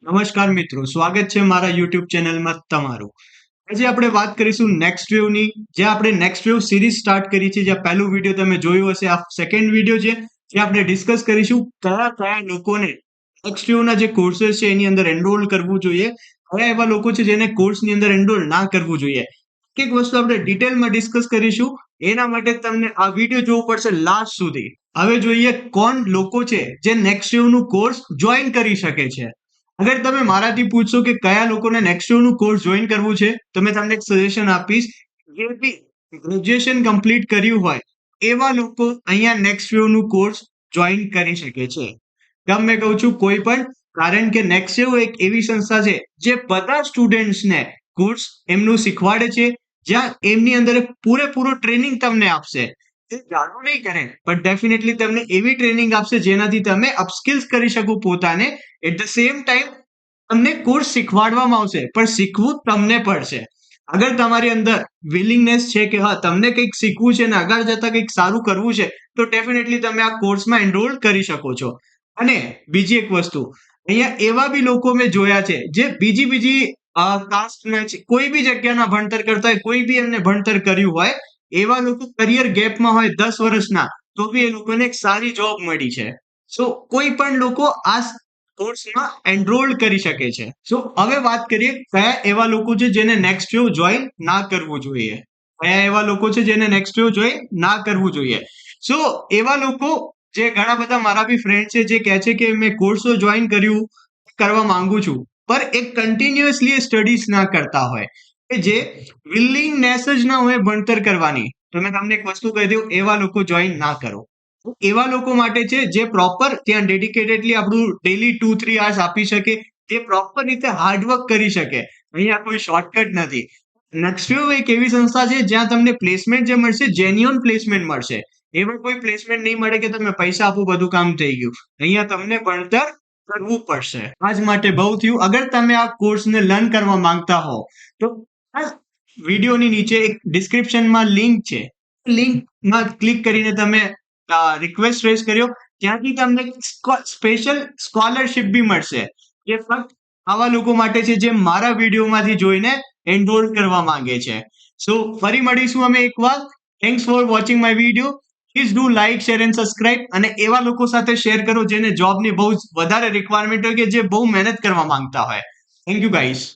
નમસ્કાર મિત્રો, સ્વાગત છે મારા યુટ્યુબ ચેનલમાં તમારું. આજે આપણે વાત કરીશું નેક્સ્ટ વેવની. જે આપણે નેક્સ્ટ વેવ સિરીઝ સ્ટાર્ટ કરી છે. જ્યાં પહેલું વિડીયો તમે જોયું હશે, આ સેકન્ડ વિડીયો છે. જે આપણે ડિસ્કસ કરીશું કયા કયા લોકોને નેક્સ્ટ વેવના જે કોર્सेस છે એની અંદર એનરોલ કરવું જોઈએ, કયા એવા લોકો છે જેને કોર્સની અંદર એનરોલ ના કરવું જોઈએ. એક એક વસ્તુ આપણે ડિટેલમાં ડિસ્કસ કરીશું. એના માટે તમને આ વિડીયો જોવું પડશે લાસ્ટ સુધી. હવે જોઈએ કોણ લોકો છે જે નેક્સ્ટ વેવનું કોર્સ જોઈન કરી શકે છે. અગર તમે મારાથી પૂછશો કે કયા લોકોને નેક્સ્ટ નું કોર્સ જોઈન કરવું છે, તો મેં તમને એક સજેશન આપીશ. જે બી ગ્રેજ્યુએશન કમ્પ્લીટ કર્યું હોય એવા લોકો અહીંયા નેક્સ્ટ નું કોર્સ જોઈન કરી શકે છે. કેમ મેં કહું છું કોઈ પણ, કારણ કે નેક્સ્ટ એક એવી સંસ્થા છે જે બધા સ્ટુડન્ટ્સને કોર્સ એમનું શીખવાડે છે, જ્યાં એમની અંદર એક પૂરેપૂરો ટ્રેનિંગ તમને આપશે. એ જાણવું નહીં કરે પણ ડેફિનેટલી તમને એવી ટ્રેનિંગ આપશે જેનાથી તમે અપસ્કિલ્સ કરી શકો પોતાને. એટ ધ સેમ ટાઈમ તમને કોર્સ શીખવાડવામાં આવશે પણ શીખવું તમને પડશે. અગર તમારી અંદર વિલિંગનેસ છે કે હા તમને કંઈક શીખવું છે ને આગળ જતા કંઈક સારું કરવું છે, તો ડેફિનેટલી તમે આ કોર્સમાં એનરોલ કરી શકો છો. અને બીજી એક વસ્તુ, અહીંયા એવા બી લોકો મેં જોયા છે જે બીજી કાસ્ટના છે, કોઈ બી જગ્યાના ભણતર કરતા હોય, કોઈ બી એમને ભણતર કર્યું હોય, એવા લોકો કરિયર ગેપમાં હોય 10 વર્ષના, તો બી એ લોકોને એક સારી જોબ મળી છે. સો કોઈ પણ લોકો આ કોર્સમાં એનરોલ કરી શકે છે. સો હવે વાત કરીએ કયા એવા લોકો છે જેને નેક્સ્ટ વેવ જોઈન ના કરવું જોઈએ. કયા એવા લોકો છે જેને નેક્સ્ટ વેવ જોઈન ના કરવું જોઈએ. સો એવા લોકો, જે ઘણા બધા મારા બી ફ્રેન્ડ છે જે કહે છે કે મેં કોર્સ તો જોઈન કર્યું, કરવા માંગુ છું, પર એક કન્ટિન્યુઅસલી સ્ટડીઝ ના કરતા હોય, કે જે વિલિંગનેસ જ ના હોય ભણતર કરવાની, તો મેં તમને એક વસ્તુ કહી દઉં, એવા લોકો જોઈન ના કરો. એવા લોકો માટે છે જે પ્રોપર ત્યાં ડેડિકેટેડલી આપણું ડેલી 2-3 hours આપી શકે, તે પ્રોપર રીતે હાર્ડવર્ક કરી શકે. અહીંયા કોઈ શોર્ટકટ નથી. નેક્સ્ટવેવ એક એવી સંસ્થા છે જ્યાં તમને પ્લેસમેન્ટ જે મળશે, જેન્યુઅન પ્લેસમેન્ટ મળશે. એવા કોઈ પ્લેસમેન્ટ નહીં મળે કે તમે પૈસા આપો બધું કામ થઈ ગયું. અહીંયા તમને ભણતર કરવું પડશે. આજ માટે બહુ થયું. અગર તમે આ કોર્સને લર્ન કરવા માંગતા હો, તો આ વિડીયોની નીચે એક ડિસ્ક્રિપ્શનમાં લિંક છે. લિંકમાં ક્લિક કરીને તમે રિક્વેસ્ટ રેઝ કર્યો, ત્યાંથી તમને સ્પેશિયલ સ્કોલરશિપ બી મળશે, જે ફક્ત આવા લોકો માટે છે જે મારા વિડીયોમાંથી જોઈને એનરોલ કરવા માંગે છે. સો ફરી મળીશું અમે એકવાર. Thanks for watching my video. Please do like, share and subscribe, અને એવા લોકો સાથે શેર કરો જેને જોબની બહુ વધારે રિક્વાયરમેન્ટ હોય, કે જે બહુ મહેનત કરવા માંગતા હોય. Thank you guys.